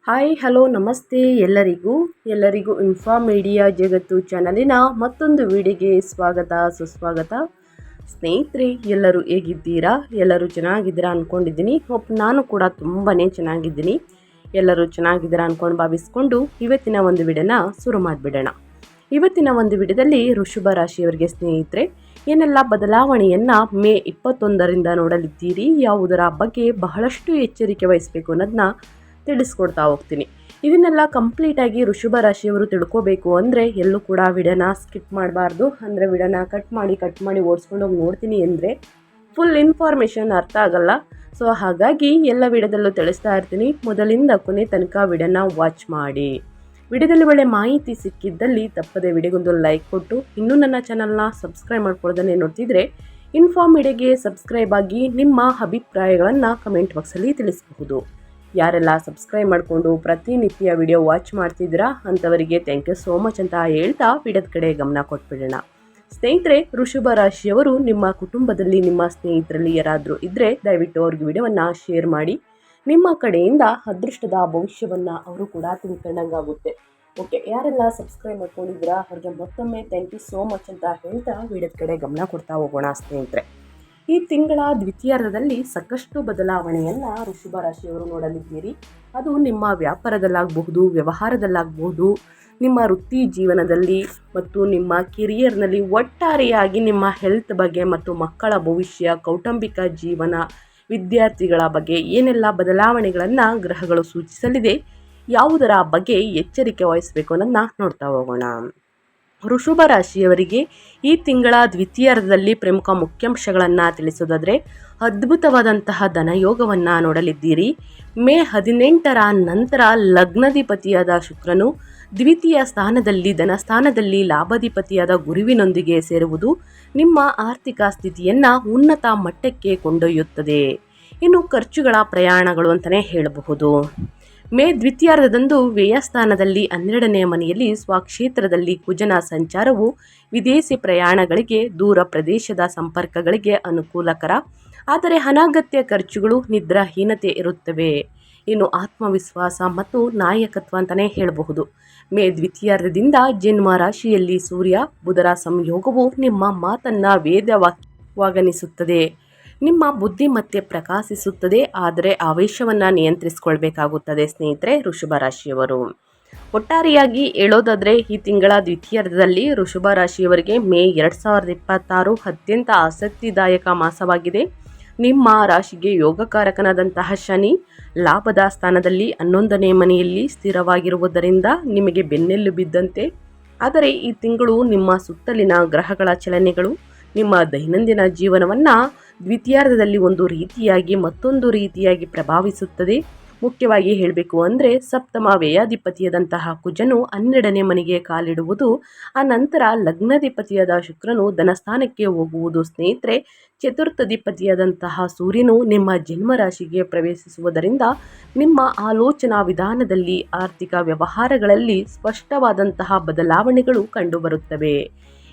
Hi hello ನಮಸ್ತೆ ಎಲ್ಲರಿಗೂ inform media ಜಗತ್ತು ಚಾನಲಿನ ಮತ್ತೊಂದು ವಿಡಿಯೋಗೆ ಸ್ವಾಗತ ಸುಸ್ವಾಗತ. ಸ್ನೇಹಿತರೆ, ಎಲ್ಲರೂ ಹೇಗಿದ್ದೀರಾ? ಎಲ್ಲರೂ ಚೆನ್ನಾಗಿದ್ದೀರಾ ಅಂದ್ಕೊಂಡಿದ್ದೀನಿ. ನಾನು ಕೂಡ ತುಂಬಾ ಚೆನ್ನಾಗಿದ್ದೀನಿ. ಎಲ್ಲರೂ ಚೆನ್ನಾಗಿದ್ದೀರಾ ಅಂದ್ಕೊಂಡು ಭಾವಿಸ್ಕೊಂಡು ಇವತ್ತಿನ ಒಂದು ವಿಡಿಯೋನ ಶುರು ಮಾಡಿಬಿಡೋಣ. ಇವತ್ತಿನ ಒಂದು ವಿಡಿಯೋದಲ್ಲಿ ವೃಷಭ ರಾಶಿಯವರಿಗೆ ಸ್ನೇಹಿತರೆ ಏನೆಲ್ಲ ಬದಲಾವಣೆಯನ್ನು ಮೇ 21ರಿಂದ ನೋಡಲಿದ್ದೀರಿ, ಯಾವುದರ ಬಗ್ಗೆ ಬಹಳಷ್ಟು ಎಚ್ಚರಿಕೆ ವಹಿಸಬೇಕು ಅನ್ನೋದನ್ನ ತಿಳಿಸ್ಕೊಡ್ತಾ ಹೋಗ್ತೀನಿ. ಇದನ್ನೆಲ್ಲ ಕಂಪ್ಲೀಟಾಗಿ ವೃಷಭ ರಾಶಿಯವರು ತಿಳ್ಕೋಬೇಕು ಅಂದರೆ ಎಲ್ಲೂ ಕೂಡ ವಿಡಿಯೋನ ಸ್ಕಿಪ್ ಮಾಡಬಾರ್ದು. ಅಂದರೆ ವಿಡಿಯೋನ ಕಟ್ ಮಾಡಿ ಓಡಿಸ್ಕೊಂಡು ಹೋಗಿ ನೋಡ್ತೀನಿ ಅಂದರೆ ಫುಲ್ ಇನ್ಫಾರ್ಮೇಷನ್ ಅರ್ಥ ಆಗಲ್ಲ. ಸೊ ಹಾಗಾಗಿ ಎಲ್ಲ ವಿಡಿಯೋದಲ್ಲೂ ತಿಳಿಸ್ತಾ ಇರ್ತೀನಿ. ಮೊದಲಿಂದ ಕೊನೆ ತನಕ ವಿಡಿಯೋನ ವಾಚ್ ಮಾಡಿ. ವಿಡಿಯೋದಲ್ಲಿ ಒಳ್ಳೆ ಮಾಹಿತಿ ಸಿಕ್ಕಿದ್ದಲ್ಲಿ ತಪ್ಪದೆ ವಿಡಿಯೋಗೊಂದು ಲೈಕ್ ಕೊಟ್ಟು ಇನ್ನೂ ನನ್ನ ಚಾನಲ್ನ ಸಬ್ಸ್ಕ್ರೈಬ್ ಮಾಡ್ಕೊಳ್ಳೋದನ್ನೇ ನೋಡ್ತಿದ್ರೆ ಇನ್ಫಾರ್ಮ್ ಮೀಡಿಯಾಗೆ ಸಬ್ಸ್ಕ್ರೈಬ್ ಆಗಿ ನಿಮ್ಮ ಅಭಿಪ್ರಾಯಗಳನ್ನು ಕಮೆಂಟ್ ಬಾಕ್ಸಲ್ಲಿ ತಿಳಿಸಬಹುದು. ಯಾರೆಲ್ಲ ಸಬ್ಸ್ಕ್ರೈಬ್ ಮಾಡಿಕೊಂಡು ಪ್ರತಿನಿತ್ಯ ವಿಡಿಯೋ ವಾಚ್ ಮಾಡ್ತಿದ್ದೀರಾ ಅಂಥವರಿಗೆ ಥ್ಯಾಂಕ್ ಯು ಸೋ ಮಚ್ ಅಂತ ಹೇಳ್ತಾ ವಿಡಿಯೋದ ಕಡೆ ಗಮನ ಕೊಟ್ಬಿಡೋಣ. ಸ್ನೇಹಿತರೆ, ವೃಷಭ ರಾಶಿಯವರು ನಿಮ್ಮ ಕುಟುಂಬದಲ್ಲಿ ನಿಮ್ಮ ಸ್ನೇಹಿತರಲ್ಲಿ ಯಾರಾದರೂ ಇದ್ದರೆ ದಯವಿಟ್ಟು ಅವ್ರಿಗೆ ವಿಡಿಯೋವನ್ನು ಶೇರ್ ಮಾಡಿ. ನಿಮ್ಮ ಕಡೆಯಿಂದ ಅದೃಷ್ಟದ ಭವಿಷ್ಯವನ್ನು ಅವರು ಕೂಡ ತಿಳ್ಕೊಂಡಂಗಾಗುತ್ತೆ. ಓಕೆ, ಯಾರೆಲ್ಲ ಸಬ್ಸ್ಕ್ರೈಬ್ ಮಾಡ್ಕೊಂಡಿದ್ದೀರಾ ಅವ್ರಿಗೆ ಮತ್ತೊಮ್ಮೆ ಥ್ಯಾಂಕ್ ಯು ಸೋ ಮಚ್ ಅಂತ ಹೇಳ್ತಾ ವಿಡಿಯೋದ ಕಡೆ ಗಮನ ಕೊಡ್ತಾ ಹೋಗೋಣ. ಸ್ನೇಹಿತರೆ, ಈ ತಿಂಗಳ ದ್ವಿತೀಯಾರ್ಧದಲ್ಲಿ ಸಾಕಷ್ಟು ಬದಲಾವಣೆಯನ್ನು ವೃಷಭ ರಾಶಿಯವರು ನೋಡಲಿದ್ದೀರಿ. ಅದು ನಿಮ್ಮ ವ್ಯಾಪಾರದಲ್ಲಾಗಬಹುದು, ವ್ಯವಹಾರದಲ್ಲಾಗಬಹುದು, ನಿಮ್ಮ ವೃತ್ತಿ ಜೀವನದಲ್ಲಿ ಮತ್ತು ನಿಮ್ಮ ಕೆರಿಯರ್ನಲ್ಲಿ, ಒಟ್ಟಾರೆಯಾಗಿ ನಿಮ್ಮ ಹೆಲ್ತ್ ಬಗ್ಗೆ ಮತ್ತು ಮಕ್ಕಳ ಭವಿಷ್ಯ, ಕೌಟುಂಬಿಕ ಜೀವನ, ವಿದ್ಯಾರ್ಥಿಗಳ ಬಗ್ಗೆ ಏನೆಲ್ಲ ಬದಲಾವಣೆಗಳನ್ನು ಗ್ರಹಗಳು ಸೂಚಿಸಲಿದೆ, ಯಾವುದರ ಬಗ್ಗೆ ಎಚ್ಚರಿಕೆ ವಹಿಸಬೇಕು ಅನ್ನೋದನ್ನ ನೋಡ್ತಾ ಹೋಗೋಣ. ವೃಷಭ ರಾಶಿಯವರಿಗೆ ಈ ತಿಂಗಳ ದ್ವಿತೀಯಾರ್ಧದಲ್ಲಿ ಪ್ರಮುಖ ಮುಖ್ಯಾಂಶಗಳನ್ನು ತಿಳಿಸೋದಾದರೆ ಅದ್ಭುತವಾದಂತಹ ಧನಯೋಗವನ್ನು ನೋಡಲಿದ್ದೀರಿ. ಮೇ 18ರ ನಂತರ ಲಗ್ನಾಧಿಪತಿಯಾದ ಶುಕ್ರನು ದ್ವಿತೀಯ ಸ್ಥಾನದಲ್ಲಿ ಧನಸ್ಥಾನದಲ್ಲಿ ಲಾಭಾಧಿಪತಿಯಾದ ಗುರುವಿನೊಂದಿಗೆ ಸೇರುವುದು ನಿಮ್ಮ ಆರ್ಥಿಕ ಸ್ಥಿತಿಯನ್ನು ಉನ್ನತ ಮಟ್ಟಕ್ಕೆ ಕೊಂಡೊಯ್ಯುತ್ತದೆ. ಇನ್ನು ಖರ್ಚುಗಳ ಪ್ರಯಾಣಗಳು ಅಂತಲೇ ಹೇಳಬಹುದು. ಮೇ ದ್ವಿತೀಯಾರ್ಧದಂದು ವ್ಯಯಸ್ಥಾನದಲ್ಲಿ 12ನೇ ಮನೆಯಲ್ಲಿ ಸ್ವಕ್ಷೇತ್ರದಲ್ಲಿ ಕುಜನ ಸಂಚಾರವು ವಿದೇಶಿ ಪ್ರಯಾಣಗಳಿಗೆ, ದೂರ ಪ್ರದೇಶದ ಸಂಪರ್ಕಗಳಿಗೆ ಅನುಕೂಲಕರ. ಆದರೆ ಅನಗತ್ಯ ಖರ್ಚುಗಳು, ನಿದ್ರಾಹೀನತೆ ಇರುತ್ತವೆ. ಇನ್ನು ಆತ್ಮವಿಶ್ವಾಸ ಮತ್ತು ನಾಯಕತ್ವ ಅಂತಲೇ ಹೇಳಬಹುದು. ಮೇ ದ್ವಿತೀಯಾರ್ಧದಿಂದ ಜನ್ಮ ರಾಶಿಯಲ್ಲಿ ಸೂರ್ಯ ಬುಧರ ಸಂಯೋಗವು ನಿಮ್ಮ ಮಾತನ್ನು ವೇದವಾಗನಿಸುತ್ತದೆ. ನಿಮ್ಮ ಬುದ್ಧಿಮತ್ತೆ ಪ್ರಕಾಶಿಸುತ್ತದೆ. ಆದರೆ ಆವೇಶವನ್ನು ನಿಯಂತ್ರಿಸಿಕೊಳ್ಬೇಕಾಗುತ್ತದೆ. ಸ್ನೇಹಿತರೆ, ವೃಷಭ ರಾಶಿಯವರು ಒಟ್ಟಾರೆಯಾಗಿ ಹೇಳೋದಾದರೆ ಈ ತಿಂಗಳ ದ್ವಿತೀಯಾರ್ಧದಲ್ಲಿ ವೃಷಭ ರಾಶಿಯವರಿಗೆ ಮೇ 2026 ಅತ್ಯಂತ ಆಸಕ್ತಿದಾಯಕ ಮಾಸವಾಗಿದೆ. ನಿಮ್ಮ ರಾಶಿಗೆ ಯೋಗಕಾರಕನಾದಂತಹ ಶನಿ ಲಾಭದ ಸ್ಥಾನದಲ್ಲಿ 11ನೇ ಮನೆಯಲ್ಲಿ ಸ್ಥಿರವಾಗಿರುವುದರಿಂದ ನಿಮಗೆ ಬೆನ್ನೆಲು ಬಿದ್ದಂತೆ. ಆದರೆ ಈ ತಿಂಗಳು ನಿಮ್ಮ ಸುತ್ತಲಿನ ಗ್ರಹಗಳ ಚಲನೆಗಳು ನಿಮ್ಮ ದೈನಂದಿನ ಜೀವನವನ್ನು ದ್ವಿತೀಯಾರ್ಧದಲ್ಲಿ ಒಂದು ರೀತಿಯಾಗಿ ಮತ್ತೊಂದು ರೀತಿಯಾಗಿ ಪ್ರಭಾವಿಸುತ್ತದೆ. ಮುಖ್ಯವಾಗಿ ಹೇಳಬೇಕು ಅಂದರೆ ಸಪ್ತಮ ವ್ಯಯಾಧಿಪತಿಯಾದಂತಹ ಕುಜನು 12ನೇ ಮನೆಗೆ ಕಾಲಿಡುವುದು, ಆ ನಂತರ ಲಗ್ನಾಧಿಪತಿಯಾದ ಶುಕ್ರನು ಧನಸ್ಥಾನಕ್ಕೆ ಹೋಗುವುದು. ಸ್ನೇಹಿತರೆ, ಚತುರ್ಥಾಧಿಪತಿಯಾದಂತಹ ಸೂರ್ಯನು ನಿಮ್ಮ ಜನ್ಮರಾಶಿಗೆ ಪ್ರವೇಶಿಸುವುದರಿಂದ ನಿಮ್ಮ ಆಲೋಚನಾ ವಿಧಾನದಲ್ಲಿ, ಆರ್ಥಿಕ ವ್ಯವಹಾರಗಳಲ್ಲಿ ಸ್ಪಷ್ಟವಾದಂತಹ ಬದಲಾವಣೆಗಳು ಕಂಡುಬರುತ್ತವೆ.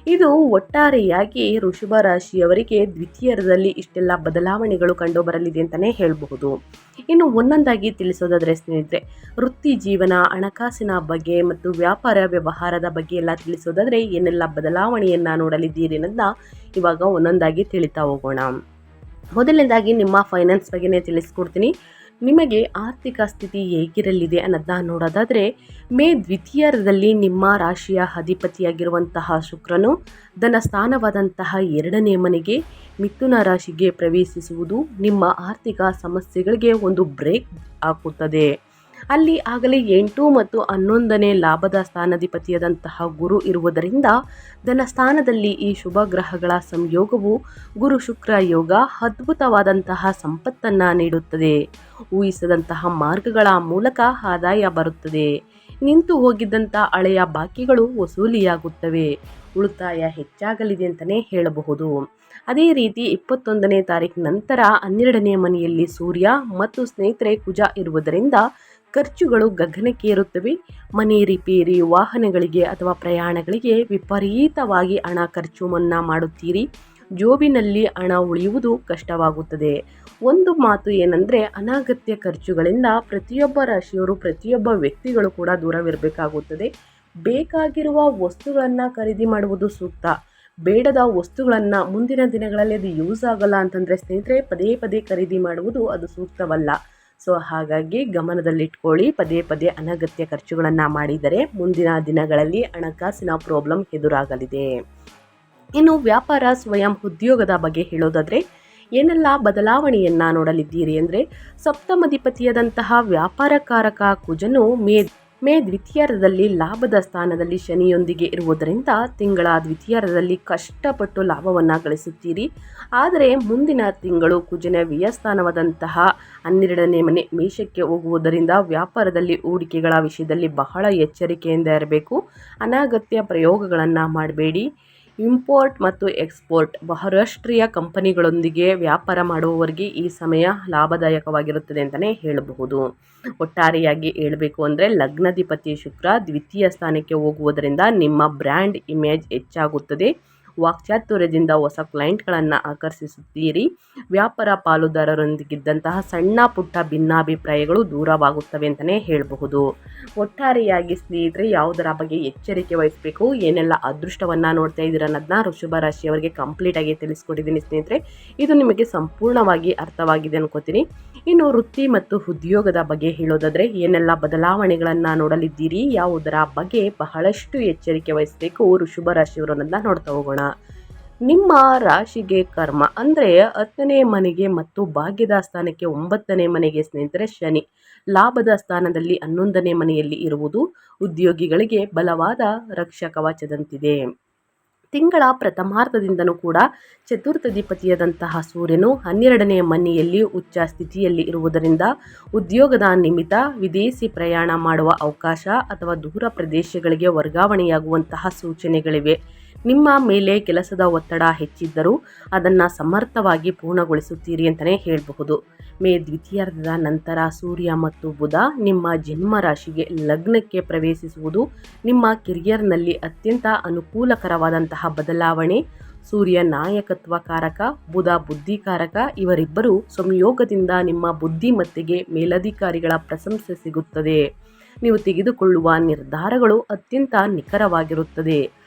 ಇದು ಒಟ್ಟಾರೆಯಾಗಿ ವೃಷಭ ರಾಶಿಯವರಿಗೆ ದ್ವಿತೀಯಾರ್ಧದಲ್ಲಿ ಇಷ್ಟೆಲ್ಲ ಬದಲಾವಣೆಗಳು ಕಂಡುಬರಲಿದೆ ಅಂತಲೇ ಹೇಳಬಹುದು. ಇನ್ನು ಒಂದೊಂದಾಗಿ ತಿಳಿಸೋದಾದರೆ ಸ್ನೇಹಿತರೆ, ವೃತ್ತಿ ಜೀವನ, ಹಣಕಾಸಿನ ಬಗ್ಗೆ ಮತ್ತು ವ್ಯಾಪಾರ ವ್ಯವಹಾರದ ಬಗ್ಗೆ ಎಲ್ಲ ತಿಳಿಸೋದಾದರೆ ಏನೆಲ್ಲ ಬದಲಾವಣೆಯನ್ನು ನೋಡಲಿದ್ದೀರಿ ಅನ್ನೋದನ್ನ ಇವಾಗ ಒಂದೊಂದಾಗಿ ತಿಳಿತಾ ಹೋಗೋಣ. ಮೊದಲನೇದಾಗಿ ನಿಮ್ಮ ಫೈನಾನ್ಸ್ ಬಗ್ಗೆನೇ ತಿಳಿಸ್ಕೊಡ್ತೀನಿ. ನಿಮಗೆ ಆರ್ಥಿಕ ಸ್ಥಿತಿ ಹೇಗಿರಲಿದೆ ಅನ್ನೋದನ್ನ ನೋಡೋದಾದರೆ ಮೇ ದ್ವಿತೀಯಾರ್ಧದಲ್ಲಿ ನಿಮ್ಮ ರಾಶಿಯ ಅಧಿಪತಿಯಾಗಿರುವಂತಹ ಶುಕ್ರನು ಧನಸ್ಥಾನವಾದಂತಹ 2ನೇ ಮನೆಗೆ ಮಿಥುನ ರಾಶಿಗೆ ಪ್ರವೇಶಿಸುವುದು ನಿಮ್ಮ ಆರ್ಥಿಕ ಸಮಸ್ಯೆಗಳಿಗೆ ಒಂದು ಬ್ರೇಕ್ ಹಾಕುತ್ತದೆ. ಅಲ್ಲಿ ಆಗಲೇ 8 ಮತ್ತು 11ನೇ ಲಾಭದ ಸ್ಥಾನಾಧಿಪತಿಯಾದಂತಹ ಗುರು ಇರುವುದರಿಂದ ಧನಸ್ಥಾನದಲ್ಲಿ ಈ ಶುಭ ಗ್ರಹಗಳ ಸಂಯೋಗವು ಗುರು ಶುಕ್ರ ಯೋಗ ಅದ್ಭುತವಾದಂತಹ ಸಂಪತ್ತನ್ನು ನೀಡುತ್ತದೆ. ಊಹಿಸದಂತಹ ಮಾರ್ಗಗಳ ಮೂಲಕ ಆದಾಯ ಬರುತ್ತದೆ. ನಿಂತು ಹೋಗಿದ್ದಂಥ ಹಳೆಯ ಬಾಕಿಗಳು ವಸೂಲಿಯಾಗುತ್ತವೆ. ಉಳಿತಾಯ ಹೆಚ್ಚಾಗಲಿದೆ ಅಂತಲೇ ಹೇಳಬಹುದು. ಅದೇ ರೀತಿ 21ನೇ ತಾರೀಕು ನಂತರ 12ನೇ ಮನೆಯಲ್ಲಿ ಸೂರ್ಯ ಮತ್ತು ಸ್ನೇಹಿತರೆ ಕುಜ ಇರುವುದರಿಂದ ಖರ್ಚುಗಳು ಗಗನಕ್ಕೆ ಏರುತ್ತವೆ. ಮನೆ ರಿಪೇರಿ, ವಾಹನಗಳಿಗೆ ಅಥವಾ ಪ್ರಯಾಣಗಳಿಗೆ ವಿಪರೀತವಾಗಿ ಹಣ ಖರ್ಚು ಮಾಡುತ್ತೀರಿ. ಜೋಬಿನಲ್ಲಿ ಹಣ ಉಳಿಯುವುದು ಕಷ್ಟವಾಗುತ್ತದೆ. ಒಂದು ಮಾತು ಏನಂದರೆ, ಅನಗತ್ಯ ಖರ್ಚುಗಳಿಂದ ಪ್ರತಿಯೊಬ್ಬ ರಾಶಿಯವರು, ಪ್ರತಿಯೊಬ್ಬ ವ್ಯಕ್ತಿಗಳು ಕೂಡ ದೂರವಿರಬೇಕಾಗುತ್ತದೆ. ಬೇಕಾಗಿರುವ ವಸ್ತುಗಳನ್ನು ಖರೀದಿ ಮಾಡುವುದು ಸೂಕ್ತ. ಬೇಡದ ವಸ್ತುಗಳನ್ನು ಮುಂದಿನ ದಿನಗಳಲ್ಲಿ ಅದು ಯೂಸ್ ಆಗಲ್ಲ ಅಂತಂದರೆ ಸ್ನೇಹಿತರೆ, ಪದೇ ಪದೇ ಖರೀದಿ ಮಾಡುವುದು ಅದು ಸೂಕ್ತವಲ್ಲ. ಸೊ ಹಾಗಾಗಿ ಗಮನದಲ್ಲಿಟ್ಕೊಳ್ಳಿ. ಪದೇ ಪದೇ ಅನಗತ್ಯ ಖರ್ಚುಗಳನ್ನು ಮಾಡಿದರೆ ಮುಂದಿನ ದಿನಗಳಲ್ಲಿ ಹಣಕಾಸಿನ ಪ್ರಾಬ್ಲಮ್ ಎದುರಾಗಲಿದೆ. ಇನ್ನು ವ್ಯಾಪಾರ, ಸ್ವಯಂ ಉದ್ಯೋಗದ ಬಗ್ಗೆ ಹೇಳೋದಾದರೆ ಏನೆಲ್ಲ ಬದಲಾವಣೆಯನ್ನು ನೋಡಲಿದ್ದೀರಿ ಅಂದರೆ, ಸಪ್ತಮಾಧಿಪತಿಯಾದಂತಹ ವ್ಯಾಪಾರಕಾರಕ ಕುಜನು ಮೇ ದ್ವಿತೀಯಾರ್ಧದಲ್ಲಿ ಲಾಭದ ಸ್ಥಾನದಲ್ಲಿ ಶನಿಯೊಂದಿಗೆ ಇರುವುದರಿಂದ ತಿಂಗಳ ದ್ವಿತೀಯಾರ್ಧದಲ್ಲಿ ಕಷ್ಟಪಟ್ಟು ಲಾಭವನ್ನು ಗಳಿಸುತ್ತೀರಿ. ಆದರೆ ಮುಂದಿನ ತಿಂಗಳು ಕುಜನ ವ್ಯಯಸ್ಥಾನವಾದಂತಹ 12ನೇ ಮನೆ ಮೇಷಕ್ಕೆ ಹೋಗುವುದರಿಂದ ವ್ಯಾಪಾರದಲ್ಲಿ ಹೂಡಿಕೆಗಳ ವಿಷಯದಲ್ಲಿ ಬಹಳ ಎಚ್ಚರಿಕೆಯಿಂದ ಇರಬೇಕು. ಅನಗತ್ಯ ಪ್ರಯೋಗಗಳನ್ನು ಮಾಡಬೇಡಿ. ಇಂಪೋರ್ಟ್ ಮತ್ತು ಎಕ್ಸ್ಪೋರ್ಟ್ ಬಹುರಾಷ್ಟ್ರೀಯ ಕಂಪನಿಗಳೊಂದಿಗೆ ವ್ಯಾಪಾರ ಮಾಡುವವರಿಗೆ ಈ ಸಮಯ ಲಾಭದಾಯಕವಾಗಿರುತ್ತದೆ ಅಂತಲೇ ಹೇಳಬಹುದು. ಒಟ್ಟಾರೆಯಾಗಿ ಹೇಳಬೇಕು ಅಂದರೆ, ಲಗ್ನಾಧಿಪತಿ ಶುಕ್ರ ದ್ವಿತೀಯ ಸ್ಥಾನಕ್ಕೆ ಹೋಗುವುದರಿಂದ ನಿಮ್ಮ ಬ್ರ್ಯಾಂಡ್ ಇಮೇಜ್ ಹೆಚ್ಚಾಗುತ್ತದೆ. ವಾಕ್ಚಾತುರ್ಯದಿಂದ ಹೊಸ ಕ್ಲೈಂಟ್ಗಳನ್ನು ಆಕರ್ಷಿಸುತ್ತೀರಿ. ವ್ಯಾಪಾರ ಪಾಲುದಾರರೊಂದಿಗಿದ್ದಂತಹ ಸಣ್ಣ ಪುಟ್ಟ ಭಿನ್ನಾಭಿಪ್ರಾಯಗಳು ದೂರವಾಗುತ್ತವೆ ಅಂತಲೇ ಹೇಳಬಹುದು. ಒಟ್ಟಾರೆಯಾಗಿ ಸ್ನೇಹಿತರೆ, ಯಾವುದರ ಬಗ್ಗೆ ಎಚ್ಚರಿಕೆ ವಹಿಸಬೇಕು, ಏನೆಲ್ಲ ಅದೃಷ್ಟವನ್ನು ನೋಡ್ತಾ ಇದ್ದೀರ ಅನ್ನೋದನ್ನ ವೃಷಭ ರಾಶಿಯವರಿಗೆ ಕಂಪ್ಲೀಟಾಗಿ ತಿಳಿಸ್ಕೊಟ್ಟಿದ್ದೀನಿ ಸ್ನೇಹಿತರೆ. ಇದು ನಿಮಗೆ ಸಂಪೂರ್ಣವಾಗಿ ಅರ್ಥವಾಗಿದೆ ಅನ್ಕೋತೀನಿ. ಇನ್ನು ವೃತ್ತಿ ಮತ್ತು ಉದ್ಯೋಗದ ಬಗ್ಗೆ ಹೇಳೋದಾದರೆ ಏನೆಲ್ಲ ಬದಲಾವಣೆಗಳನ್ನು ನೋಡಲಿದ್ದೀರಿ, ಯಾವುದರ ಬಗ್ಗೆ ಬಹಳಷ್ಟು ಎಚ್ಚರಿಕೆ ವಹಿಸಬೇಕು ವೃಷಭ ರಾಶಿಯವರು ಅನ್ನೋದನ್ನ ನೋಡ್ತಾ ಹೋಗೋಣ. ನಿಮ್ಮ ರಾಶಿಗೆ ಕರ್ಮ ಅಂದರೆ 10ನೇ ಮನೆಗೆ ಮತ್ತು ಭಾಗ್ಯದ ಸ್ಥಾನಕ್ಕೆ 9ನೇ ಮನೆಗೆ ಸ್ನೇಹಿತರೆ ಶನಿ ಲಾಭದ ಸ್ಥಾನದಲ್ಲಿ 11ನೇ ಮನೆಯಲ್ಲಿ ಇರುವುದು ಉದ್ಯೋಗಿಗಳಿಗೆ ಬಲವಾದ ರಕ್ಷಕವಚದಂತಿದೆ. ತಿಂಗಳ ಪ್ರಥಮಾರ್ಧದಿಂದನೂ ಕೂಡ ಚತುರ್ಥಾಧಿಪತಿಯಾದಂತಹ ಸೂರ್ಯನು 12ನೇ ಮನೆಯಲ್ಲಿ ಉಚ್ಚ ಸ್ಥಿತಿಯಲ್ಲಿ ಇರುವುದರಿಂದ ಉದ್ಯೋಗದ ನಿಮಿತ್ತ ವಿದೇಶಿ ಪ್ರಯಾಣ ಮಾಡುವ ಅವಕಾಶ ಅಥವಾ ದೂರ ಪ್ರದೇಶಗಳಿಗೆ ವರ್ಗಾವಣೆಯಾಗುವಂತಹ ಸೂಚನೆಗಳಿವೆ. ನಿಮ್ಮ ಮೇಲೆ ಕೆಲಸದ ಒತ್ತಡ ಹೆಚ್ಚಿದ್ದರೂ ಅದನ್ನು ಸಮರ್ಥವಾಗಿ ಪೂರ್ಣಗೊಳಿಸುತ್ತೀರಿ ಅಂತಲೇ ಹೇಳಬಹುದು. ಮೇ ದ್ವಿತೀಯಾರ್ಧದ ನಂತರ ಸೂರ್ಯ ಮತ್ತು ಬುಧ ನಿಮ್ಮ ಜನ್ಮ ರಾಶಿಗೆ ಲಗ್ನಕ್ಕೆ ಪ್ರವೇಶಿಸುವುದು ನಿಮ್ಮ ಕೆರಿಯರ್ನಲ್ಲಿ ಅತ್ಯಂತ ಅನುಕೂಲಕರವಾದಂತಹ ಬದಲಾವಣೆ. ಸೂರ್ಯ ನಾಯಕತ್ವಕಾರಕ, ಬುಧ ಬುದ್ಧಿಕಾರಕ. ಇವರಿಬ್ಬರು ಸಂಯೋಗದಿಂದ ನಿಮ್ಮ ಬುದ್ಧಿಮತ್ತೆಗೆ ಮೇಲಧಿಕಾರಿಗಳ ಪ್ರಶಂಸೆ ಸಿಗುತ್ತದೆ. ನೀವು ತೆಗೆದುಕೊಳ್ಳುವ ನಿರ್ಧಾರಗಳು ಅತ್ಯಂತ ನಿಖರವಾಗಿರುತ್ತದೆ.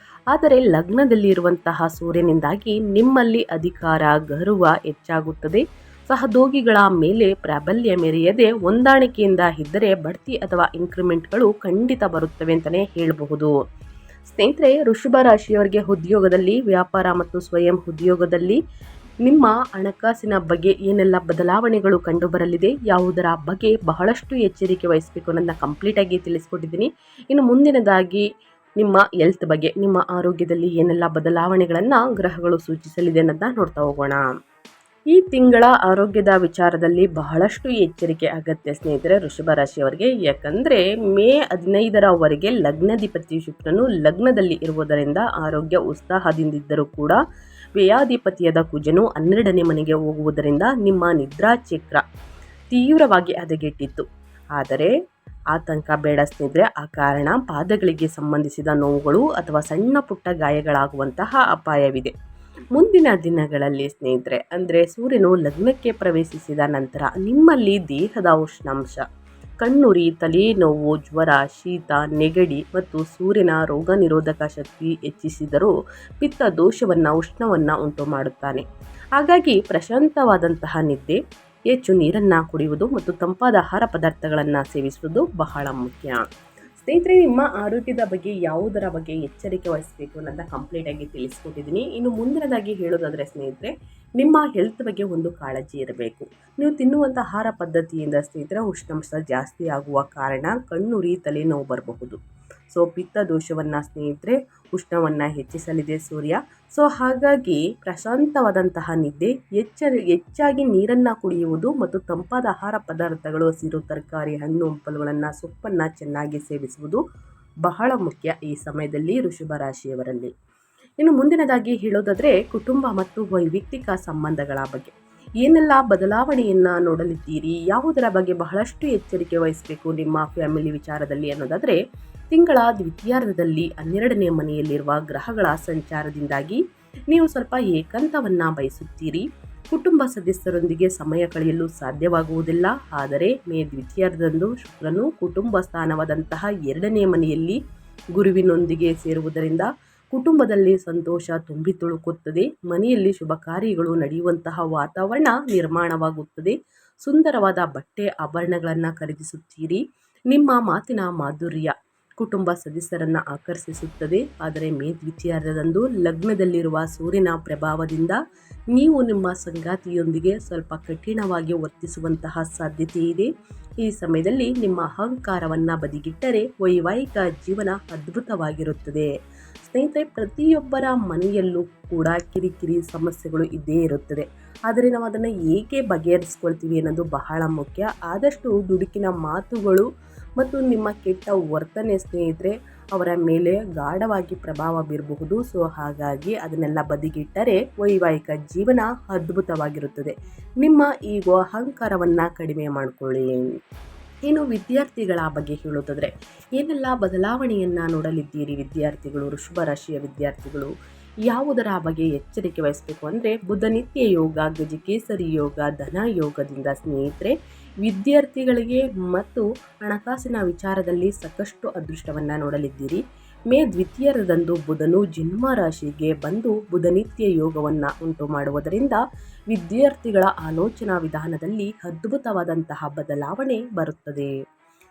ಆದರೆ ಲಗ್ನದಲ್ಲಿ ಇರುವಂತಹ ಸೂರ್ಯನಿಂದಾಗಿ ನಿಮ್ಮಲ್ಲಿ ಅಧಿಕಾರ, ಗೌರವ ಹೆಚ್ಚಾಗುತ್ತದೆ. ಸಹೋದ್ಯೋಗಿಗಳ ಮೇಲೆ ಪ್ರಾಬಲ್ಯ ಮೆರೆಯದೆ ಹೊಂದಾಣಿಕೆಯಿಂದ ಇದ್ದರೆ ಬಡ್ತಿ ಅಥವಾ ಇನ್ಕ್ರಿಮೆಂಟ್ಗಳು ಖಂಡಿತ ಬರುತ್ತವೆ ಅಂತಲೇ ಹೇಳಬಹುದು. ಸ್ನೇಹಿತರೆ, ವೃಷಭ ರಾಶಿಯವರಿಗೆ ಉದ್ಯೋಗದಲ್ಲಿ, ವ್ಯಾಪಾರ ಮತ್ತು ಸ್ವಯಂ ಉದ್ಯೋಗದಲ್ಲಿ ನಿಮ್ಮ ಹಣಕಾಸಿನ ಬಗ್ಗೆ ಏನೆಲ್ಲ ಬದಲಾವಣೆಗಳು ಕಂಡು ಬರಲಿದೆ, ಯಾವುದರ ಬಗ್ಗೆ ಬಹಳಷ್ಟು ಎಚ್ಚರಿಕೆ ವಹಿಸಬೇಕು ಅನ್ನೋದನ್ನ ಕಂಪ್ಲೀಟಾಗಿ ತಿಳಿಸ್ಕೊಟ್ಟಿದ್ದೀನಿ. ಇನ್ನು ಮುಂದಿನದಾಗಿ ನಿಮ್ಮ ಹೆಲ್ತ್ ಬಗ್ಗೆ, ನಿಮ್ಮ ಆರೋಗ್ಯದಲ್ಲಿ ಏನೆಲ್ಲ ಬದಲಾವಣೆಗಳನ್ನು ಗ್ರಹಗಳು ಸೂಚಿಸಲಿದೆ ಅನ್ನೋದನ್ನ ನೋಡ್ತಾ ಹೋಗೋಣ. ಈ ತಿಂಗಳ ಆರೋಗ್ಯದ ವಿಚಾರದಲ್ಲಿ ಬಹಳಷ್ಟು ಎಚ್ಚರಿಕೆ ಅಗತ್ಯ ಸ್ನೇಹಿತರೆ ವೃಷಭ ರಾಶಿಯವರಿಗೆ. ಯಾಕಂದರೆ ಮೇ 15ರವರೆಗೆ ಲಗ್ನಾಧಿಪತಿ ಶುಕ್ರನು ಲಗ್ನದಲ್ಲಿ ಇರುವುದರಿಂದ ಆರೋಗ್ಯ ಉತ್ಸಾಹದಿಂದಿದ್ದರೂ ಕೂಡ ವ್ಯಯಾಧಿಪತಿಯಾದ ಕುಜನು 12ನೇ ಮನೆಗೆ ಹೋಗುವುದರಿಂದ ನಿಮ್ಮ ನಿದ್ರಾ ಚಕ್ರ ತೀವ್ರವಾಗಿ ಹದಗೆಟ್ಟಿತ್ತು. ಆದರೆ ಆತಂಕ ಬೇಡ ಸ್ನೇಹಿತರೆ. ಆ ಕಾರಣ ಪಾದಗಳಿಗೆ ಸಂಬಂಧಿಸಿದ ನೋವುಗಳು ಅಥವಾ ಸಣ್ಣ ಪುಟ್ಟ ಗಾಯಗಳಾಗುವಂತಹ ಅಪಾಯವಿದೆ. ಮುಂದಿನ ದಿನಗಳಲ್ಲಿ ಸ್ನೇಹಿತರೆ, ಅಂದರೆ ಸೂರ್ಯನು ಲಗ್ನಕ್ಕೆ ಪ್ರವೇಶಿಸಿದ ನಂತರ ನಿಮ್ಮಲ್ಲಿ ದೇಹದ ಉಷ್ಣಾಂಶ, ಕಣ್ಣುರಿ, ತಲೆನೋವು, ಜ್ವರ, ಶೀತ, ನೆಗಡಿ ಮತ್ತು ಸೂರ್ಯನ ರೋಗ ನಿರೋಧಕ ಶಕ್ತಿ ಹೆಚ್ಚಿಸಿದರೂ ಪಿತ್ತ ದೋಷವನ್ನು, ಉಷ್ಣವನ್ನು ಉಂಟು ಮಾಡುತ್ತಾನೆ. ಹಾಗಾಗಿ ಪ್ರಶಾಂತವಾದಂತಹ ನಿದ್ದೆ, ಹೆಚ್ಚು ನೀರನ್ನು ಕುಡಿಯುವುದು ಮತ್ತು ತಂಪಾದ ಆಹಾರ ಪದಾರ್ಥಗಳನ್ನು ಸೇವಿಸುವುದು ಬಹಳ ಮುಖ್ಯ. ಸ್ನೇಹಿತರೆ, ನಿಮ್ಮ ಆರೋಗ್ಯದ ಬಗ್ಗೆ ಯಾವುದರ ಬಗ್ಗೆ ಎಚ್ಚರಿಕೆ ವಹಿಸಬೇಕು ಅನ್ನೋದನ್ನ ಕಂಪ್ಲೀಟಾಗಿ ತಿಳಿಸ್ಕೊಟ್ಟಿದ್ದೀನಿ. ಇನ್ನು ಮುಂದಿನದಾಗಿ ಹೇಳೋದಾದರೆ ಸ್ನೇಹಿತರೆ, ನಿಮ್ಮ ಹೆಲ್ತ್ ಬಗ್ಗೆ ಒಂದು ಕಾಳಜಿ ಇರಬೇಕು. ನೀವು ತಿನ್ನುವಂಥ ಆಹಾರ ಪದ್ಧತಿಯಿಂದ ಸ್ನೇಹಿತರೆ ಉಷ್ಣಾಂಶ ಜಾಸ್ತಿ ಆಗುವ ಕಾರಣ ಕಣ್ಣುರಿ, ತಲೆನೋವು ಬರಬಹುದು. ಸೊ ಪಿತ್ತ ದೋಷವನ್ನು ಸ್ನೇಹಿತರೆ ಉಷ್ಣವನ್ನು ಹೆಚ್ಚಿಸಲಿದೆ ಸೂರ್ಯ. ಸೊ ಹಾಗಾಗಿ ಪ್ರಶಾಂತವಾದಂತಹ ನಿದ್ದೆ, ಹೆಚ್ಚಾಗಿ ನೀರನ್ನು ಕುಡಿಯುವುದು ಮತ್ತು ತಂಪಾದ ಆಹಾರ ಪದಾರ್ಥಗಳು, ಹಸಿರು ತರಕಾರಿ, ಹಣ್ಣು ಹಂಪಲುಗಳನ್ನು, ಸೊಪ್ಪನ್ನು ಚೆನ್ನಾಗಿ ಸೇವಿಸುವುದು ಬಹಳ ಮುಖ್ಯ ಈ ಸಮಯದಲ್ಲಿ ವೃಷಭ ರಾಶಿಯವರಲ್ಲಿ. ಇನ್ನು ಮುಂದಿನದಾಗಿ ಹೇಳೋದಾದರೆ ಕುಟುಂಬ ಮತ್ತು ವೈಯಕ್ತಿಕ ಸಂಬಂಧಗಳ ಬಗ್ಗೆ ಏನೆಲ್ಲ ಬದಲಾವಣೆಯನ್ನು ನೋಡಲಿದ್ದೀರಿ, ಯಾವುದರ ಬಗ್ಗೆ ಬಹಳಷ್ಟು ಎಚ್ಚರಿಕೆ ವಹಿಸಬೇಕು ನಿಮ್ಮ ಫ್ಯಾಮಿಲಿ ವಿಚಾರದಲ್ಲಿ ಅನ್ನೋದಾದರೆ, ತಿಂಗಳ ದ್ವಿತೀಯಾರ್ಧದಲ್ಲಿ 12ನೇ ಮನೆಯಲ್ಲಿರುವ ಗ್ರಹಗಳ ಸಂಚಾರದಿಂದಾಗಿ ನೀವು ಸ್ವಲ್ಪ ಏಕಾಂತವನ್ನು ಬಯಸುತ್ತೀರಿ. ಕುಟುಂಬ ಸದಸ್ಯರೊಂದಿಗೆ ಸಮಯ ಕಳೆಯಲು ಸಾಧ್ಯವಾಗುವುದಿಲ್ಲ. ಆದರೆ ಮೇ ದ್ವಿತೀಯಾರ್ಧದಂದು ಶುಕ್ರನು ಕುಟುಂಬ ಸ್ಥಾನವಾದಂತಹ 2ನೇ ಮನೆಯಲ್ಲಿ ಗುರುವಿನೊಂದಿಗೆ ಸೇರುವುದರಿಂದ ಕುಟುಂಬದಲ್ಲಿ ಸಂತೋಷ ತುಂಬಿ ತುಳುಕುತ್ತದೆ. ಮನೆಯಲ್ಲಿ ಶುಭ ಕಾರ್ಯಗಳು ನಡೆಯುವಂತಹ ವಾತಾವರಣ ನಿರ್ಮಾಣವಾಗುತ್ತದೆ. ಸುಂದರವಾದ ಬಟ್ಟೆ ಆಭರಣಗಳನ್ನು ಖರೀದಿಸುತ್ತೀರಿ. ನಿಮ್ಮ ಮಾತಿನ ಮಾಧುರ್ಯ ಕುಟುಂಬ ಸದಸ್ಯರನ್ನು ಆಕರ್ಷಿಸುತ್ತದೆ. ಆದರೆ ಮೇ ದ್ವಿತೀಯಾರ್ಧದಂದು ಲಗ್ನದಲ್ಲಿರುವ ಸೂರ್ಯನ ಪ್ರಭಾವದಿಂದ ನೀವು ನಿಮ್ಮ ಸಂಗಾತಿಯೊಂದಿಗೆ ಸ್ವಲ್ಪ ಕಠಿಣವಾಗಿ ವರ್ತಿಸುವಂತಹ ಸಾಧ್ಯತೆ ಇದೆ. ಈ ಸಮಯದಲ್ಲಿ ನಿಮ್ಮ ಅಹಂಕಾರವನ್ನು ಬದಿಗಿಟ್ಟರೆ ವೈವಾಹಿಕ ಜೀವನ ಅದ್ಭುತವಾಗಿರುತ್ತದೆ. ಸ್ನೇಹಿತರೆ, ಪ್ರತಿಯೊಬ್ಬರ ಮನೆಯಲ್ಲೂ ಕೂಡ ಕಿರಿಕಿರಿ ಸಮಸ್ಯೆಗಳು ಇದ್ದೇ ಇರುತ್ತದೆ. ಆದರೆ ನಾವು ಅದನ್ನು ಹೇಗೆ ಬಗೆಹರಿಸ್ಕೊಳ್ತೀವಿ ಅನ್ನೋದು ಬಹಳ ಮುಖ್ಯ. ಆದಷ್ಟು ದುಡುಕಿನ ಮಾತುಗಳು ಮತ್ತು ನಿಮ್ಮ ಕೆಟ್ಟ ವರ್ತನೆ ಸ್ನೇಹಿತರೆ ಅವರ ಮೇಲೆ ಗಾಢವಾಗಿ ಪ್ರಭಾವ ಬೀರಬಹುದು. ಸೊ ಹಾಗಾಗಿ ಅದನ್ನೆಲ್ಲ ಬದಿಗಿಟ್ಟರೆ ವೈವಾಹಿಕ ಜೀವನ ಅದ್ಭುತವಾಗಿರುತ್ತದೆ. ನಿಮ್ಮ ಈಗೋ ಅಹಂಕಾರವನ್ನು ಕಡಿಮೆ ಮಾಡಿಕೊಳ್ಳಿ. ಇನ್ನು ವಿದ್ಯಾರ್ಥಿಗಳ ಬಗ್ಗೆ ಹೇಳೋದಾದರೆ ಏನೆಲ್ಲ ಬದಲಾವಣೆಯನ್ನು ನೋಡಲಿದ್ದೀರಿ ವಿದ್ಯಾರ್ಥಿಗಳು, ವೃಷಭ ರಾಶಿಯ ವಿದ್ಯಾರ್ಥಿಗಳು? ಯಾವುದರ ಬಗ್ಗೆ ಎಚ್ಚರಿಕೆ ವಹಿಸಬೇಕು ಅಂದರೆ ಬುಧನಿತ್ಯ ಯೋಗ, ಗಜಕೇಸರಿ ಯೋಗ, ಧನ ಯೋಗದಿಂದ ಸ್ನೇಹಿತರೆ ವಿದ್ಯಾರ್ಥಿಗಳಿಗೆ ಮತ್ತು ಹಣಕಾಸಿನ ವಿಚಾರದಲ್ಲಿ ಸಾಕಷ್ಟು ಅದೃಷ್ಟವನ್ನು ನೋಡಲಿದ್ದೀರಿ. ಮೇ ದ್ವಿತೀಯಾರ್ಧದಂದು ಬುಧನು ಜನ್ಮ ರಾಶಿಗೆ ಬಂದು ಬುಧನಿತ್ಯ ಯೋಗವನ್ನು ಉಂಟು ಮಾಡುವುದರಿಂದ ವಿದ್ಯಾರ್ಥಿಗಳ ಆಲೋಚನಾ ವಿಧಾನದಲ್ಲಿ ಅದ್ಭುತವಾದಂತಹ ಬದಲಾವಣೆ ಬರುತ್ತದೆ.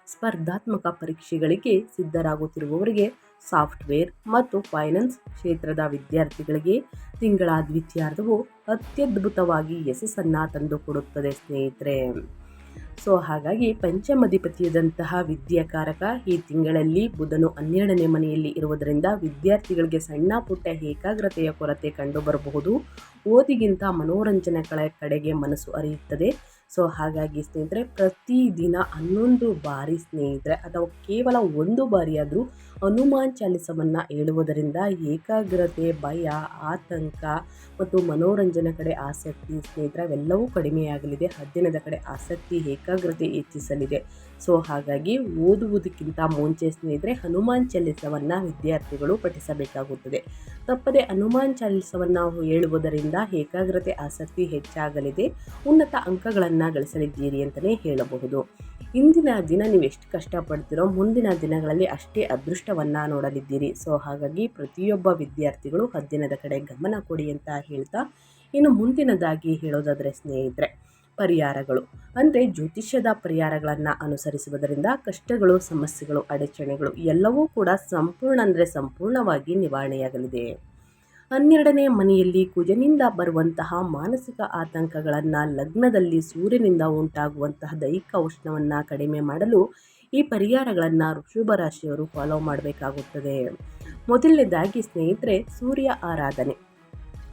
ಸ್ಪರ್ಧಾತ್ಮಕ ಪರೀಕ್ಷೆಗಳಿಗೆ ಸಿದ್ಧರಾಗುತ್ತಿರುವವರಿಗೆ, ಸಾಫ್ಟ್ವೇರ್ ಮತ್ತು ಫೈನಾನ್ಸ್ ಕ್ಷೇತ್ರದ ವಿದ್ಯಾರ್ಥಿಗಳಿಗೆ ತಿಂಗಳ ದ್ವಿತೀಯಾರ್ಧವು ಅತ್ಯದ್ಭುತವಾಗಿ ಯಶಸ್ಸನ್ನು ತಂದುಕೊಡುತ್ತದೆ ಸ್ನೇಹಿತರೆ. ಸೊ ಹಾಗಾಗಿ ಪಂಚಮಾಧಿಪತಿಯಾದಂತಹ ವಿದ್ಯಾಕಾರಕ ಈ ತಿಂಗಳಲ್ಲಿ ಬುಧನು 12ನೇ ಮನೆಯಲ್ಲಿ ಇರುವುದರಿಂದ ವಿದ್ಯಾರ್ಥಿಗಳಿಗೆ ಸಣ್ಣ ಪುಟ್ಟ ಏಕಾಗ್ರತೆಯ ಕೊರತೆ ಕಂಡುಬರಬಹುದು. ಓದಿಗಿಂತ ಮನೋರಂಜನೆಗಳ ಕಡೆಗೆ ಮನಸ್ಸು ಹರಿಯುತ್ತದೆ. ಸೊ ಹಾಗಾಗಿ ಸ್ನೇಹಿತರೆ ಪ್ರತಿದಿನ 11 ಬಾರಿ ಸ್ನೇಹಿತರೆ ಅಥವಾ ಕೇವಲ 1 ಬಾರಿಯಾದರೂ ಹನುಮಾನ್ ಚಾಲಿಸವನ್ನು ಹೇಳುವುದರಿಂದ ಏಕಾಗ್ರತೆ, ಭಯ, ಆತಂಕ ಮತ್ತು ಮನೋರಂಜನೆ ಕಡೆ ಆಸಕ್ತಿ ಸ್ನೇಹಿತರೆ ಅವೆಲ್ಲವೂ ಕಡಿಮೆಯಾಗಲಿದೆ. ಅಧ್ಯಯನದ ಕಡೆ ಆಸಕ್ತಿ, ಏಕಾಗ್ರತೆ ಹೆಚ್ಚಿಸಲಿದೆ. ಸೊ ಹಾಗಾಗಿ ಓದುವುದಕ್ಕಿಂತ ಮುಂಚೆ ಸ್ನೇಹಿತರೆ ಹನುಮಾನ್ ಚಾಲಿಸವನ್ನು ವಿದ್ಯಾರ್ಥಿಗಳು ಪಠಿಸಬೇಕಾಗುತ್ತದೆ. ತಪ್ಪದೆ ಹನುಮಾನ್ ಚಾಲಿಸವನ್ನು ಹೇಳುವುದರಿಂದ ಏಕಾಗ್ರತೆ, ಆಸಕ್ತಿ ಹೆಚ್ಚಾಗಲಿದೆ. ಉನ್ನತ ಅಂಕಗಳನ್ನು ಗಳಿಸಲಿದ್ದೀರಿ ಅಂತಲೇ ಹೇಳಬಹುದು. ಇಂದಿನ ದಿನ ನೀವು ಎಷ್ಟು ಕಷ್ಟಪಡ್ತೀರೋ ಮುಂದಿನ ದಿನಗಳಲ್ಲಿ ಅಷ್ಟೇ ಅದೃಷ್ಟವನ್ನು ನೋಡಲಿದ್ದೀರಿ. ಸೊ ಹಾಗಾಗಿ ಪ್ರತಿಯೊಬ್ಬ ವಿದ್ಯಾರ್ಥಿಗಳು ಅಧ್ಯಯನದ ಕಡೆ ಗಮನ ಕೊಡಿ ಅಂತ ಹೇಳ್ತಾ, ಇನ್ನು ಮುಂದಿನದಾಗಿ ಹೇಳೋದಾದರೆ ಸ್ನೇಹಿತರೆ ಪರಿಹಾರಗಳು ಅಂದರೆ ಜ್ಯೋತಿಷ್ಯದ ಪರಿಹಾರಗಳನ್ನು ಅನುಸರಿಸುವುದರಿಂದ ಕಷ್ಟಗಳು, ಸಮಸ್ಯೆಗಳು, ಅಡಚಣೆಗಳು ಎಲ್ಲವೂ ಕೂಡ ಸಂಪೂರ್ಣವಾಗಿ ನಿವಾರಣೆಯಾಗಲಿದೆ. 12ನೇ ಮನೆಯಲ್ಲಿ ಕುಜನಿಂದ ಬರುವಂತಹ ಮಾನಸಿಕ ಆತಂಕಗಳನ್ನು, ಲಗ್ನದಲ್ಲಿ ಸೂರ್ಯನಿಂದ ಉಂಟಾಗುವಂತಹ ದೈಹಿಕ ಉಷ್ಣವನ್ನು ಕಡಿಮೆ ಮಾಡಲು ಈ ಪರಿಹಾರಗಳನ್ನು ವೃಷಭ ರಾಶಿಯವರು ಫಾಲೋ ಮಾಡಬೇಕಾಗುತ್ತದೆ. ಮೊದಲನೇದಾಗಿ ಸ್ನೇಹಿತರೆ ಸೂರ್ಯ ಆರಾಧನೆ,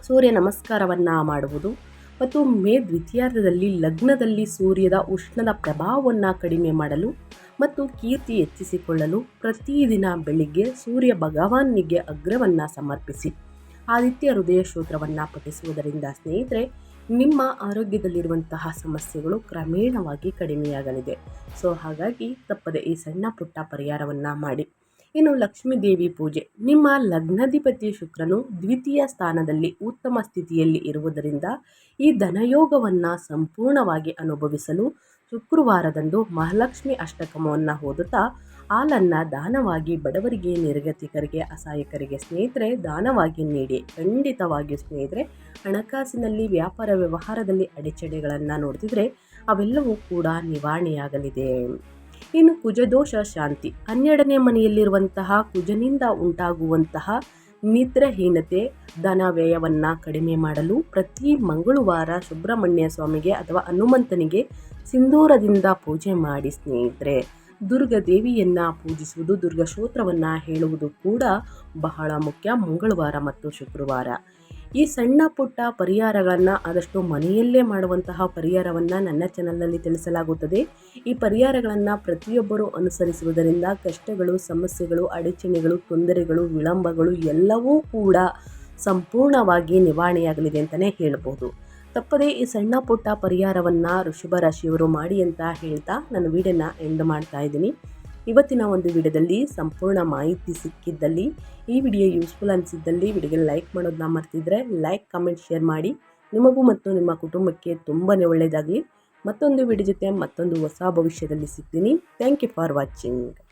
ಸೂರ್ಯ ನಮಸ್ಕಾರವನ್ನು ಮಾಡುವುದು ಮತ್ತು ಮೇ ದ್ವಿತೀಯಾರ್ಧದಲ್ಲಿ ಲಗ್ನದಲ್ಲಿ ಸೂರ್ಯದ ಉಷ್ಣದ ಪ್ರಭಾವವನ್ನು ಕಡಿಮೆ ಮಾಡಲು ಮತ್ತು ಕೀರ್ತಿ ಹೆಚ್ಚಿಸಿಕೊಳ್ಳಲು ಪ್ರತಿದಿನ ಬೆಳಿಗ್ಗೆ ಸೂರ್ಯ ಭಗವಾನಿಗೆ ಅಗ್ರವನ್ನು ಸಮರ್ಪಿಸಿ ಆದಿತ್ಯ ಹೃದಯ ಸ್ತೋತ್ರವನ್ನು ಪಠಿಸುವುದರಿಂದ ಸ್ನೇಹಿತರೆ ನಿಮ್ಮ ಆರೋಗ್ಯದಲ್ಲಿರುವಂತಹ ಸಮಸ್ಯೆಗಳು ಕ್ರಮೇಣವಾಗಿ ಕಡಿಮೆಯಾಗಲಿದೆ. ಸೊ ಹಾಗಾಗಿ ತಪ್ಪದೆ ಈ ಸಣ್ಣ ಪುಟ್ಟ ಪರಿಹಾರವನ್ನು ಮಾಡಿ. ಇನ್ನು ಲಕ್ಷ್ಮೀ ದೇವಿ ಪೂಜೆ, ನಿಮ್ಮ ಲಗ್ನಾಧಿಪತಿ ಶುಕ್ರನು ದ್ವಿತೀಯ ಸ್ಥಾನದಲ್ಲಿ ಉತ್ತಮ ಸ್ಥಿತಿಯಲ್ಲಿ ಇರುವುದರಿಂದ ಈ ಧನಯೋಗವನ್ನು ಸಂಪೂರ್ಣವಾಗಿ ಅನುಭವಿಸಲು ಶುಕ್ರವಾರದಂದು ಮಹಾಲಕ್ಷ್ಮಿ ಅಷ್ಟಕಮವನ್ನು ಓದುತ್ತಾ ಹಾಲನ್ನು ದಾನವಾಗಿ ಬಡವರಿಗೆ, ನಿರ್ಗತಿಕರಿಗೆ, ಅಸಹಾಯಕರಿಗೆ ಸ್ನೇಹಿತರೆ ದಾನವಾಗಿ ನೀಡಿ. ಖಂಡಿತವಾಗಿಯೂ ಸ್ನೇಹಿತರೆ ಹಣಕಾಸಿನಲ್ಲಿ, ವ್ಯಾಪಾರ ವ್ಯವಹಾರದಲ್ಲಿ ಅಡೆತಡೆಗಳನ್ನು ನೋಡ್ತಿದ್ರೆ ಅವೆಲ್ಲವೂ ಕೂಡ ನಿವಾರಣೆಯಾಗಲಿದೆ. ಇನ್ನು ಕುಜದೋಷ ಶಾಂತಿ, 12ನೇ ಮನೆಯಲ್ಲಿರುವಂತಹ ಕುಜನಿಂದ ಉಂಟಾಗುವಂತಹ ನಿದ್ರಾಹೀನತೆ, ಧನ ವ್ಯಯವನ್ನು ಕಡಿಮೆ ಮಾಡಲು ಪ್ರತಿ ಮಂಗಳವಾರ ಸುಬ್ರಹ್ಮಣ್ಯ ಸ್ವಾಮಿಗೆ ಅಥವಾ ಹನುಮಂತನಿಗೆ ಸಿಂಧೂರದಿಂದ ಪೂಜೆ ಮಾಡಿ ಸ್ನೇಹಿತರೆ. ದುರ್ಗಾ ದೇವಿಯನ್ನು ಪೂಜಿಸುವುದು, ದುರ್ಗಾ ಸ್ತೋತ್ರವನ್ನು ಹೇಳುವುದು ಕೂಡ ಬಹಳ ಮುಖ್ಯ ಮಂಗಳವಾರ ಮತ್ತು ಶುಕ್ರವಾರ. ಈ ಸಣ್ಣ ಪುಟ್ಟ ಪರಿಹಾರಗಳನ್ನು ಆದಷ್ಟು ಮನೆಯಲ್ಲೇ ಮಾಡುವಂತಹ ಪರಿಹಾರವನ್ನು ನನ್ನ ಚಾನಲ್ನಲ್ಲಿ ತಿಳಿಸಲಾಗುತ್ತದೆ. ಈ ಪರಿಹಾರಗಳನ್ನು ಪ್ರತಿಯೊಬ್ಬರೂ ಅನುಸರಿಸುವುದರಿಂದ ಕಷ್ಟಗಳು, ಸಮಸ್ಯೆಗಳು, ಅಡಚಣೆಗಳು, ತೊಂದರೆಗಳು, ವಿಳಂಬಗಳು ಎಲ್ಲವೂ ಕೂಡ ಸಂಪೂರ್ಣವಾಗಿ ನಿವಾರಣೆಯಾಗಲಿದೆ ಅಂತಲೇ ಹೇಳ್ಬೋದು. ತಪ್ಪದೇ ಈ ಸಣ್ಣ ಪುಟ್ಟ ಪರಿಹಾರವನ್ನು ವೃಷಭ ರಾಶಿಯವರು ಮಾಡಿ ಅಂತ ಹೇಳ್ತಾ ನಾನು ವಿಡಿಯೋನ ಎಂಡ್ ಮಾಡ್ತಾ ಇದ್ದೀನಿ. ಇವತ್ತಿನ ಒಂದು ವಿಡಿಯೋದಲ್ಲಿ ಸಂಪೂರ್ಣ ಮಾಹಿತಿ ಸಿಕ್ಕಿದ್ದಲ್ಲಿ, ಈ ವಿಡಿಯೋ ಯೂಸ್ಫುಲ್ ಅನಿಸಿದ್ದಲ್ಲಿ ವಿಡಿಯೋಗೆ ಲೈಕ್ ಮಾಡೋದನ್ನ ಮರ್ತಿದ್ರೆ ಲೈಕ್, ಕಮೆಂಟ್, ಶೇರ್ ಮಾಡಿ. ನಿಮಗೂ ಮತ್ತು ನಿಮ್ಮ ಕುಟುಂಬಕ್ಕೆ ತುಂಬಾ ಒಳ್ಳೆಯದಾಗಲಿ. ಮತ್ತೊಂದು ವಿಡಿಯೋ ಜೊತೆ ಮತ್ತೊಂದು ಹೊಸ ಭವಿಷ್ಯದಲ್ಲಿ ಸಿಗ್ತೀನಿ. Thank you for watching.